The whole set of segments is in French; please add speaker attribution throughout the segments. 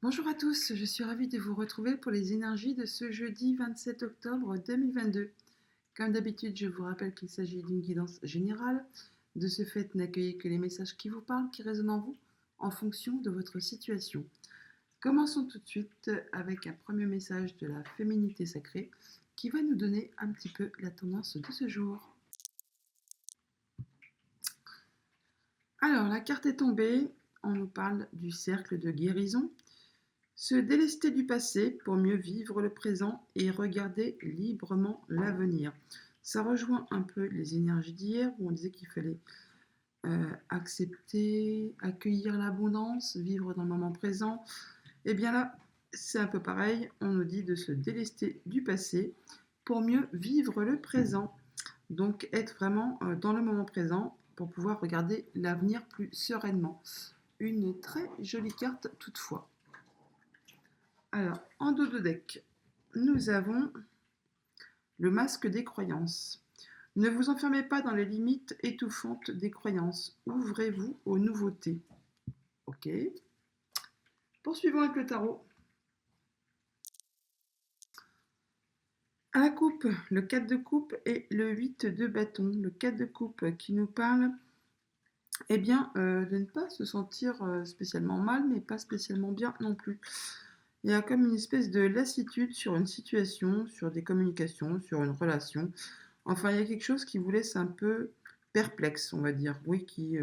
Speaker 1: Bonjour à tous, je suis ravie de vous retrouver pour les énergies de ce jeudi 27 octobre 2022. Comme d'habitude, je vous rappelle qu'il s'agit d'une guidance générale. De ce fait, n'accueillez que les messages qui vous parlent, qui résonnent en vous, en fonction de votre situation. Commençons tout de suite avec un premier message de la féminité sacrée qui va nous donner un petit peu la tendance de ce jour. Alors, la carte est tombée, on nous parle du cercle de guérison. Se délester du passé pour mieux vivre le présent et regarder librement l'avenir. Ça rejoint un peu les énergies d'hier où on disait qu'il fallait accepter, accueillir l'abondance, vivre dans le moment présent. Et bien là, c'est un peu pareil. On nous dit de se délester du passé pour mieux vivre le présent. Donc être vraiment dans le moment présent pour pouvoir regarder l'avenir plus sereinement. Une très jolie carte toutefois. Alors, en dos de deck, nous avons le masque des croyances. Ne vous enfermez pas dans les limites étouffantes des croyances. Ouvrez-vous aux nouveautés. Ok. Poursuivons avec le tarot. À la coupe, le 4 de coupe et le 8 de bâton. Le 4 de coupe qui nous parle de ne pas se sentir spécialement mal, mais pas spécialement bien non plus. Il y a comme une espèce de lassitude sur une situation, sur des communications, sur une relation. Enfin, il y a quelque chose qui vous laisse un peu perplexe, on va dire. Oui, qui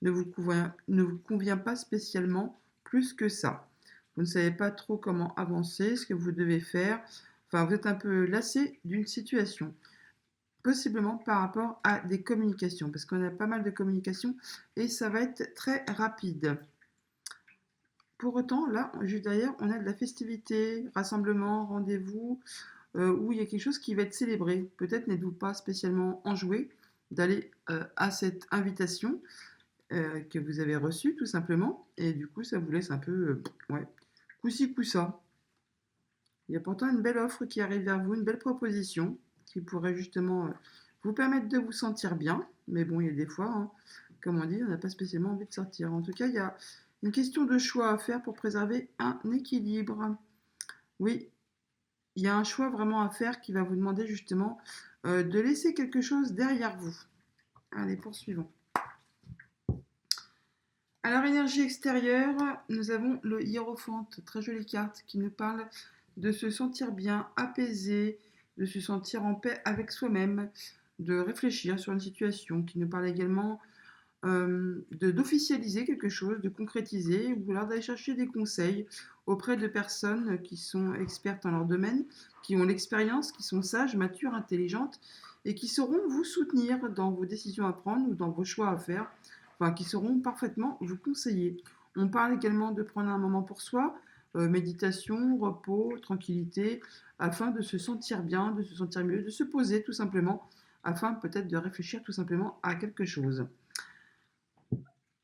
Speaker 1: ne vous convient pas spécialement plus que ça. Vous ne savez pas trop comment avancer, ce que vous devez faire. Enfin, vous êtes un peu lassé d'une situation. Possiblement par rapport à des communications, parce qu'on a pas mal de communications et ça va être très rapide. Pour autant, là, juste derrière, on a de la festivité, rassemblement, rendez-vous, où il y a quelque chose qui va être célébré. Peut-être n'êtes-vous pas spécialement enjoué d'aller à cette invitation que vous avez reçue, tout simplement, et du coup, ça vous laisse un peu, ouais, coup-ci, coup-ça. Il y a pourtant une belle offre qui arrive vers vous, une belle proposition qui pourrait justement vous permettre de vous sentir bien. Mais bon, il y a des fois, hein, comme on dit, on n'a pas spécialement envie de sortir. En tout cas, il y a une question de choix à faire pour préserver un équilibre. Oui, il y a un choix vraiment à faire qui va vous demander justement de laisser quelque chose derrière vous. Allez, poursuivons. Alors, énergie extérieure, nous avons le hiérophante, très jolie carte, qui nous parle de se sentir bien, apaisé, de se sentir en paix avec soi-même, de réfléchir sur une situation, qui nous parle également d'officialiser quelque chose, de concrétiser, ou alors d'aller chercher des conseils auprès de personnes qui sont expertes en leur domaine, qui ont l'expérience, qui sont sages, matures, intelligentes, et qui sauront vous soutenir dans vos décisions à prendre ou dans vos choix à faire, enfin qui sauront parfaitement vous conseiller. On parle également de prendre un moment pour soi, méditation, repos, tranquillité, afin de se sentir bien, de se sentir mieux, de se poser tout simplement, afin peut-être de réfléchir tout simplement à quelque chose.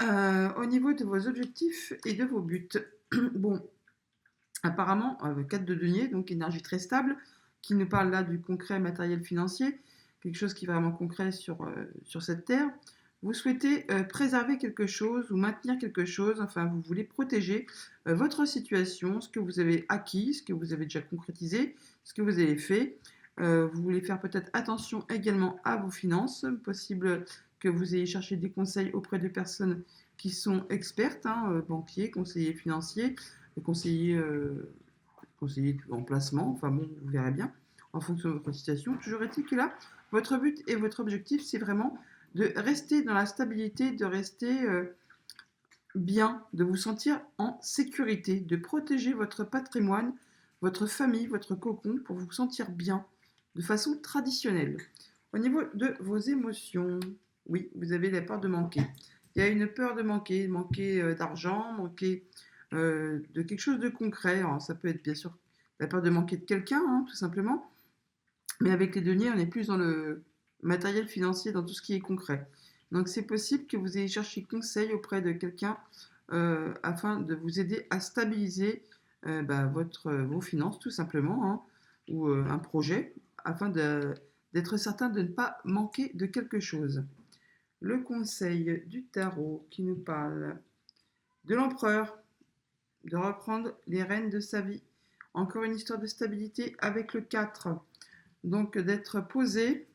Speaker 1: Au niveau de vos objectifs et de vos buts, bon, apparemment, 4 de denier, donc énergie très stable, qui nous parle là du concret matériel financier, quelque chose qui est vraiment concret sur cette terre. Vous souhaitez préserver quelque chose ou maintenir quelque chose, enfin vous voulez protéger votre situation, ce que vous avez acquis, ce que vous avez déjà concrétisé, ce que vous avez fait. Vous voulez faire peut-être attention également à vos finances, possible que vous ayez cherché des conseils auprès de personnes qui sont expertes, hein, banquiers, conseillers financiers, conseiller, conseiller en placement, enfin bon, vous verrez bien, en fonction de votre situation. Toujours est-il que là, votre but et votre objectif, c'est vraiment de rester dans la stabilité, de rester bien, de vous sentir en sécurité, de protéger votre patrimoine, votre famille, votre cocon, pour vous sentir bien, de façon traditionnelle. Au niveau de vos émotions, oui, vous avez la peur de manquer. Il y a une peur de manquer, d'argent, manquer de quelque chose de concret. Alors, ça peut être bien sûr la peur de manquer de quelqu'un, hein, tout simplement. Mais avec les deniers, on est plus dans le matériel financier, dans tout ce qui est concret. Donc c'est possible que vous ayez cherché conseil auprès de quelqu'un afin de vous aider à stabiliser vos finances, tout simplement, hein, ou un projet, afin d'être certain de ne pas manquer de quelque chose. Le conseil du tarot qui nous parle de l'empereur. de reprendre les rênes de sa vie. Encore une histoire de stabilité avec le 4. Donc d'être posé,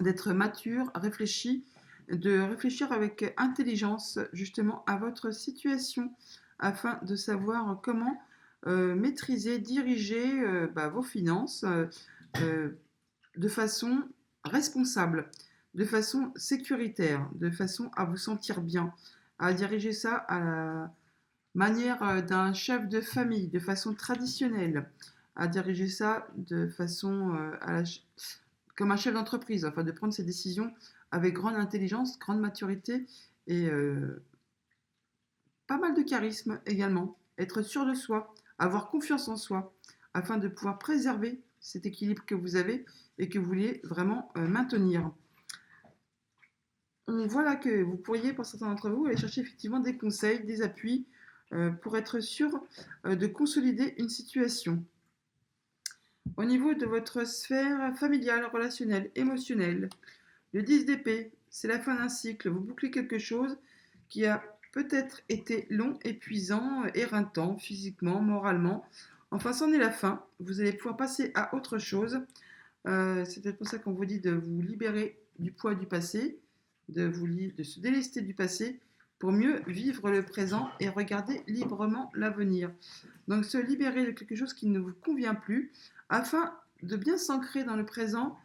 Speaker 1: d'être mature, réfléchi, de réfléchir avec intelligence justement à votre situation afin de savoir comment maîtriser, diriger vos finances euh, de façon responsable, de façon sécuritaire, de façon à vous sentir bien, à diriger ça à la manière d'un chef de famille, de façon traditionnelle, à diriger ça de façon comme un chef d'entreprise, enfin de prendre ses décisions avec grande intelligence, grande maturité et pas mal de charisme également. Être sûr de soi, avoir confiance en soi, afin de pouvoir préserver cet équilibre que vous avez et que vous voulez vraiment maintenir. On voit là que vous pourriez, pour certains d'entre vous, aller chercher effectivement des conseils, des appuis pour être sûr de consolider une situation. Au niveau de votre sphère familiale, relationnelle, émotionnelle, le 10 d'épée, c'est la fin d'un cycle. Vous bouclez quelque chose qui a peut-être été long, épuisant, éreintant, physiquement, moralement. Enfin, c'en est la fin. Vous allez pouvoir passer à autre chose. C'est peut-être pour ça qu'on vous dit de vous libérer du poids du passé, de se délester du passé pour mieux vivre le présent et regarder librement l'avenir. Donc se libérer de quelque chose qui ne vous convient plus afin de bien s'ancrer dans le présent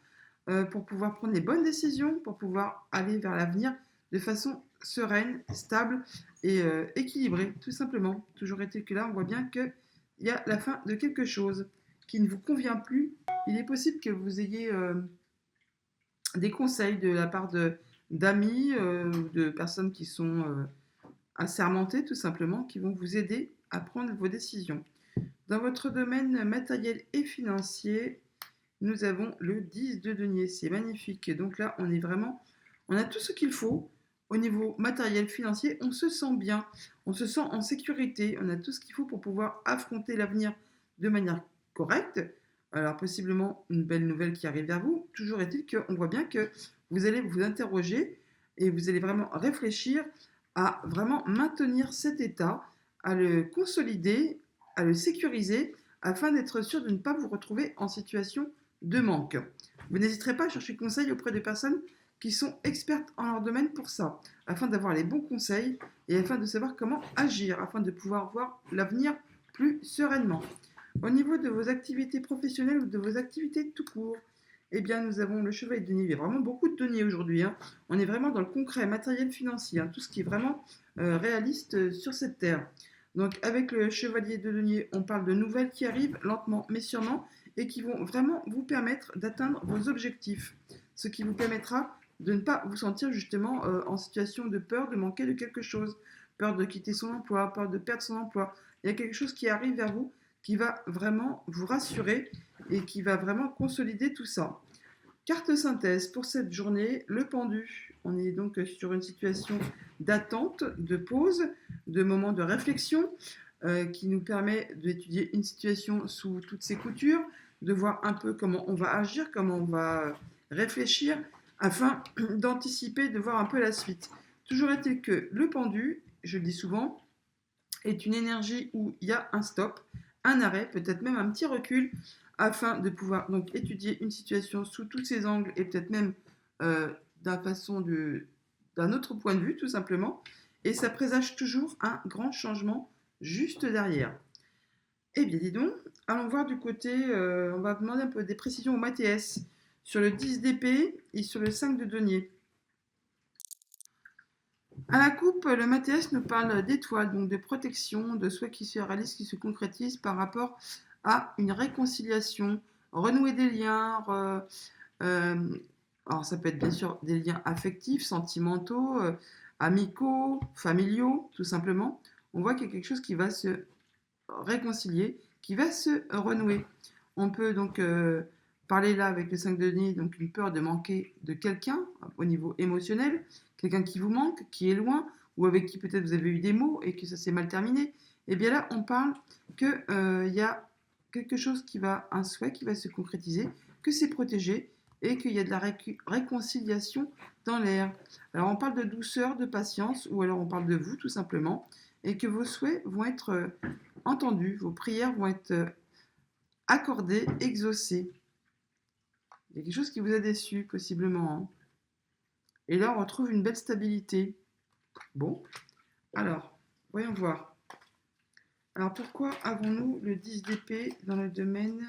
Speaker 1: pour pouvoir prendre les bonnes décisions, pour pouvoir aller vers l'avenir de façon sereine, stable et équilibrée, tout simplement. Toujours est-il que là, on voit bien qu'il y a la fin de quelque chose qui ne vous convient plus. Il est possible que vous ayez des conseils de la part d'amis, de personnes qui sont assermentées, tout simplement, qui vont vous aider à prendre vos décisions. Dans votre domaine matériel et financier, nous avons le 10 de denier. C'est magnifique. Donc là, on a tout ce qu'il faut au niveau matériel, financier. On se sent bien, on se sent en sécurité. On a tout ce qu'il faut pour pouvoir affronter l'avenir de manière correcte. Alors possiblement une belle nouvelle qui arrive vers vous. Toujours est-il qu'on voit bien que vous allez vous interroger et vous allez vraiment réfléchir à vraiment maintenir cet état, à le consolider, à le sécuriser afin d'être sûr de ne pas vous retrouver en situation de manque. Vous n'hésiterez pas à chercher conseil auprès de personnes qui sont expertes en leur domaine pour ça, afin d'avoir les bons conseils et afin de savoir comment agir, afin de pouvoir voir l'avenir plus sereinement. Au niveau de vos activités professionnelles ou de vos activités tout court, eh bien, nous avons le chevalier de denier. Il y a vraiment beaucoup de deniers aujourd'hui. Hein. On est vraiment dans le concret, matériel, financier, hein, tout ce qui est vraiment réaliste sur cette terre. Donc, avec le chevalier de denier, on parle de nouvelles qui arrivent lentement mais sûrement et qui vont vraiment vous permettre d'atteindre vos objectifs. Ce qui vous permettra de ne pas vous sentir justement en situation de peur de manquer de quelque chose, peur de quitter son emploi, peur de perdre son emploi. Il y a quelque chose qui arrive vers vous qui va vraiment vous rassurer et qui va vraiment consolider tout ça. Carte synthèse pour cette journée, le pendu. On est donc sur une situation d'attente, de pause, de moment de réflexion qui nous permet d'étudier une situation sous toutes ses coutures, de voir un peu comment on va agir, comment on va réfléchir, afin d'anticiper, de voir un peu la suite. Toujours est-il que le pendu, je le dis souvent, est une énergie où il y a un stop, un arrêt, peut-être même un petit recul, afin de pouvoir donc étudier une situation sous tous ses angles et peut-être même d'un autre point de vue, tout simplement. Et ça présage toujours un grand changement juste derrière. Eh bien, dis donc, allons voir du côté, on va demander un peu des précisions au Mathias sur le 10 d'épée et sur le 5 de denier. À la coupe, le Mathias nous parle d'étoiles, donc de protection, de souhaits qui se réalisent, qui se concrétisent par rapport à une réconciliation, renouer des liens. Alors ça peut être bien sûr des liens affectifs, sentimentaux, amicaux, familiaux, tout simplement. On voit qu'il y a quelque chose qui va se réconcilier, qui va se renouer. On peut donc parler là avec le 5 de denier, donc une peur de manquer de quelqu'un au niveau émotionnel, quelqu'un qui vous manque, qui est loin, ou avec qui peut-être vous avez eu des mots et que ça s'est mal terminé. Et bien là, on parle qu'il y a quelque chose un souhait qui va se concrétiser, que c'est protégé et qu'il y a de la réconciliation dans l'air. Alors on parle de douceur, de patience, ou alors on parle de vous tout simplement, et que vos souhaits vont être entendus, vos prières vont être accordées, exaucées. Il y a quelque chose qui vous a déçu, possiblement, hein. Et là, on retrouve une belle stabilité. Bon, alors, voyons voir. Alors, pourquoi avons-nous le 10 d'épée dans le domaine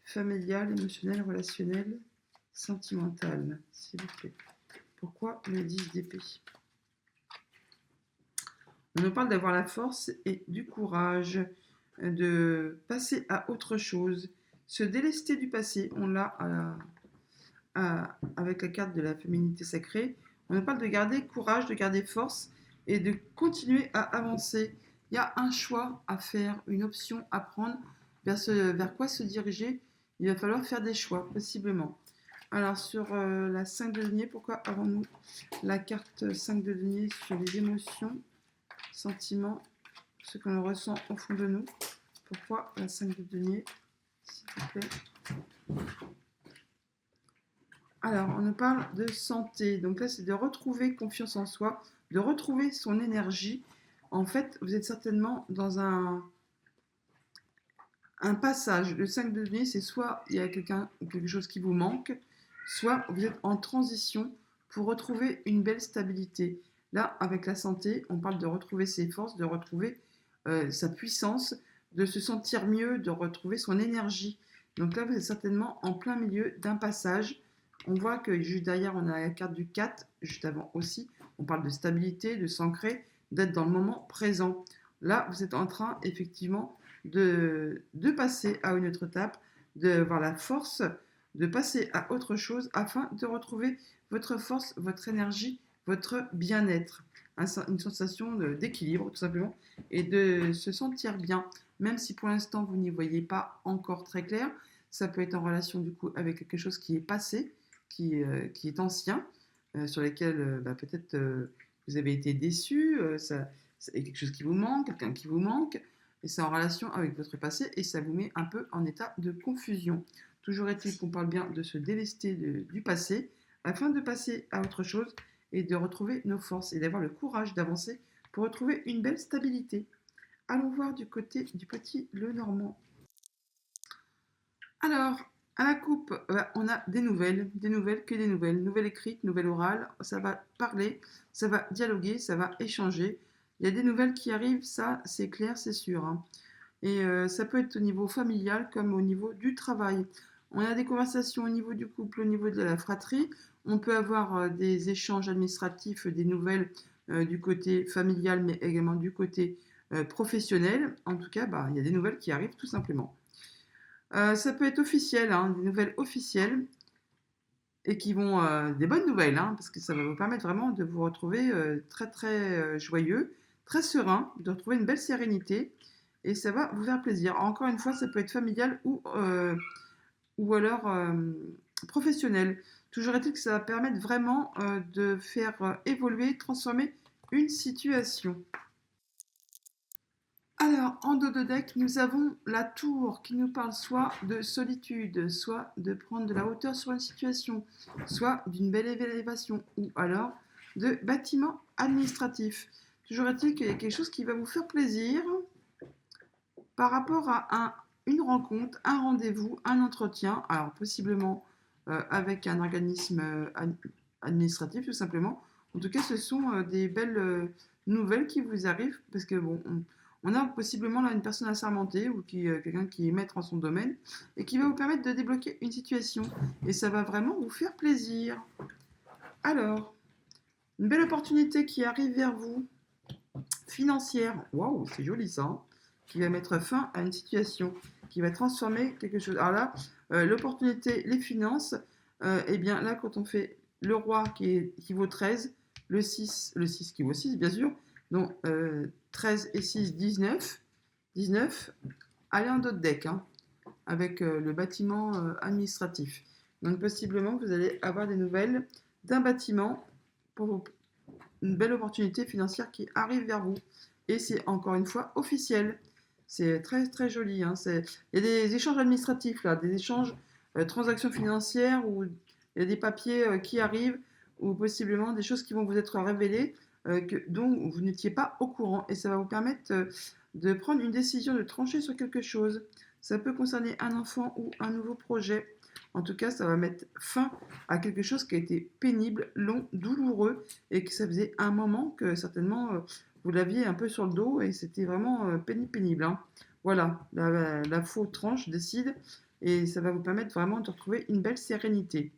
Speaker 1: familial, émotionnel, relationnel, sentimental, s'il vous plaît? Pourquoi le 10 d'épée? On nous parle d'avoir la force et du courage, de passer à autre chose, se délester du passé. On l'a avec la carte de la féminité sacrée. On nous parle de garder courage, de garder force et de continuer à avancer. Il y a un choix à faire, une option à prendre, vers quoi se diriger. Il va falloir faire des choix, possiblement. Alors, sur la 5 de denier, pourquoi avons-nous la carte 5 de denier sur les émotions, sentiments, ce que l'on ressent au fond de nous? Pourquoi la 5 de denier, s'il vous plaît? Alors, on nous parle de santé. Donc là, c'est de retrouver confiance en soi, de retrouver son énergie. En fait, vous êtes certainement dans un passage. Le 5 de denier, c'est soit il y a quelque chose qui vous manque, soit vous êtes en transition pour retrouver une belle stabilité. Là, avec la santé, on parle de retrouver ses forces, de retrouver sa puissance, de se sentir mieux, de retrouver son énergie. Donc là, vous êtes certainement en plein milieu d'un passage. On voit que juste derrière, on a la carte du 4, juste avant aussi. On parle de stabilité, de s'ancrer, d'être dans le moment présent. Là, vous êtes en train, effectivement, de passer à une autre étape, de voir la force, de passer à autre chose afin de retrouver votre force, votre énergie, votre bien-être. Une sensation d'équilibre, tout simplement, et de se sentir bien, même si pour l'instant, vous n'y voyez pas encore très clair. Ça peut être en relation, du coup, avec quelque chose qui est passé, qui est ancien, sur lesquels peut-être vous avez été déçu, ça est quelque chose qui vous manque, quelqu'un qui vous manque, et c'est en relation avec votre passé, et ça vous met un peu en état de confusion. Toujours est-il qu'on parle bien de se délester du passé, afin de passer à autre chose, et de retrouver nos forces, et d'avoir le courage d'avancer pour retrouver une belle stabilité. Allons voir du côté du petit Lenormand. Alors, à la coupe, on a des nouvelles, que des nouvelles. Nouvelles écrites, nouvelles orales, ça va parler, ça va dialoguer, ça va échanger. Il y a des nouvelles qui arrivent, ça c'est clair, c'est sûr, hein. Et ça peut être au niveau familial comme au niveau du travail. On a des conversations au niveau du couple, au niveau de la fratrie. On peut avoir des échanges administratifs, des nouvelles du côté familial, mais également du côté professionnel. En tout cas, il y a des nouvelles qui arrivent tout simplement. Ça peut être officiel, hein, des nouvelles officielles et qui vont des bonnes nouvelles, hein, parce que ça va vous permettre vraiment de vous retrouver très très joyeux, très serein, de retrouver une belle sérénité et ça va vous faire plaisir. Encore une fois, ça peut être familial ou alors professionnel. Toujours est-il que ça va permettre vraiment de faire évoluer, transformer une situation. Alors, en dos de deck, nous avons la tour qui nous parle soit de solitude, soit de prendre de la hauteur sur une situation, soit d'une belle élévation, ou alors de bâtiment administratif. Toujours est-il qu'il y a quelque chose qui va vous faire plaisir par rapport à une rencontre, un rendez-vous, un entretien, alors possiblement avec un organisme administratif tout simplement. En tout cas, ce sont des belles nouvelles qui vous arrivent parce que bon, on a possiblement là une personne assermentée ou quelqu'un qui est maître en son domaine et qui va vous permettre de débloquer une situation et ça va vraiment vous faire plaisir. Alors, une belle opportunité qui arrive vers vous, financière, waouh, c'est joli ça, hein, qui va mettre fin à une situation, qui va transformer quelque chose. Alors là, l'opportunité, les finances, eh bien là, quand on fait le roi qui vaut 13, le 6 qui vaut 6, bien sûr, donc 13 et 6, 19, 19, allez en dos de deck, hein, avec le bâtiment administratif. Donc possiblement, vous allez avoir des nouvelles d'un bâtiment pour une belle opportunité financière qui arrive vers vous. Et c'est encore une fois officiel. C'est très très joli, hein. Il y a des échanges administratifs là, des échanges transactions financières où il y a des papiers qui arrivent ou possiblement des choses qui vont vous être révélées dont vous n'étiez pas au courant et ça va vous permettre de prendre une décision, de trancher sur quelque chose. Ça peut concerner un enfant ou un nouveau projet. En tout cas, ça va mettre fin à quelque chose qui a été pénible, long, douloureux et que ça faisait un moment que certainement vous l'aviez un peu sur le dos et c'était vraiment pénible. Hein. Voilà, la faux tranche décide et ça va vous permettre vraiment de retrouver une belle sérénité.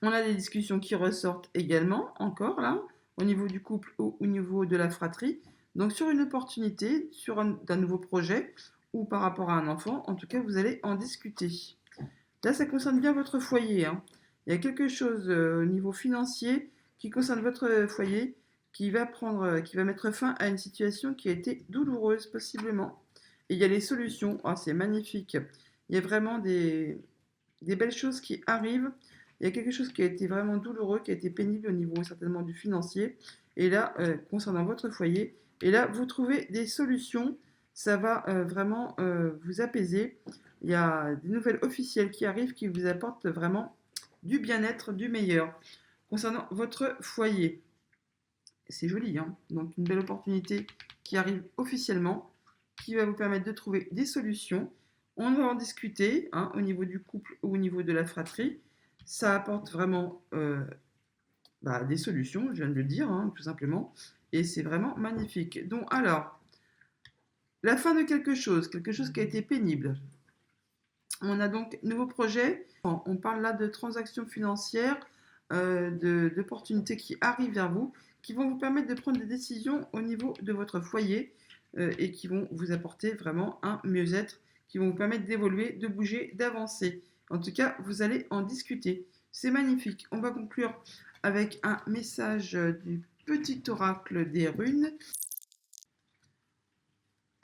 Speaker 1: On a des discussions qui ressortent également, encore là, au niveau du couple ou au niveau de la fratrie. Donc sur une opportunité, sur d'un nouveau projet ou par rapport à un enfant, en tout cas, vous allez en discuter. Là, ça concerne bien votre foyer. Hein. Il y a quelque chose au niveau financier qui concerne votre foyer qui va mettre fin à une situation qui a été douloureuse possiblement. Et il y a les solutions. Ah, c'est magnifique. Il y a vraiment des belles choses qui arrivent. Il y a quelque chose qui a été vraiment douloureux, qui a été pénible au niveau certainement du financier. Et là, concernant votre foyer, et là, vous trouvez des solutions. Ça va vraiment vous apaiser. Il y a des nouvelles officielles qui arrivent qui vous apportent vraiment du bien-être, du meilleur. Concernant votre foyer, c'est joli, hein. Donc une belle opportunité qui arrive officiellement, qui va vous permettre de trouver des solutions. On va en discuter hein, au niveau du couple ou au niveau de la fratrie. Ça apporte vraiment des solutions, je viens de le dire, hein, tout simplement. Et c'est vraiment magnifique. Donc alors, la fin de quelque chose qui a été pénible. On a donc nouveau projet. On parle là de transactions financières, d'opportunités qui arrivent vers vous, qui vont vous permettre de prendre des décisions au niveau de votre foyer et qui vont vous apporter vraiment un mieux-être, qui vont vous permettre d'évoluer, de bouger, d'avancer. En tout cas, vous allez en discuter. C'est magnifique. On va conclure avec un message du petit oracle des runes.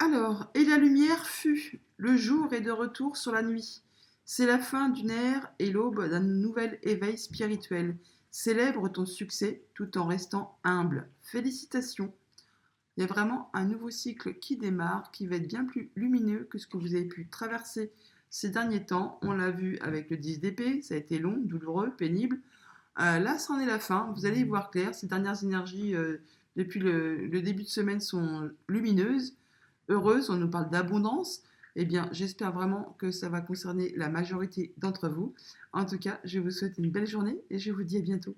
Speaker 1: Alors, et la lumière fut, le jour est de retour sur la nuit. C'est la fin d'une ère et l'aube d'un nouvel éveil spirituel. Célèbre ton succès tout en restant humble. Félicitations. Il y a vraiment un nouveau cycle qui démarre, qui va être bien plus lumineux que ce que vous avez pu traverser ces derniers temps. On l'a vu avec le 10 d'épée, ça a été long, douloureux, pénible. Là, c'en est la fin. Vous allez y voir clair. Ces dernières énergies depuis le début de semaine sont lumineuses heureuse, on nous parle d'abondance, eh bien, j'espère vraiment que ça va concerner la majorité d'entre vous. En tout cas, je vous souhaite une belle journée et je vous dis à bientôt.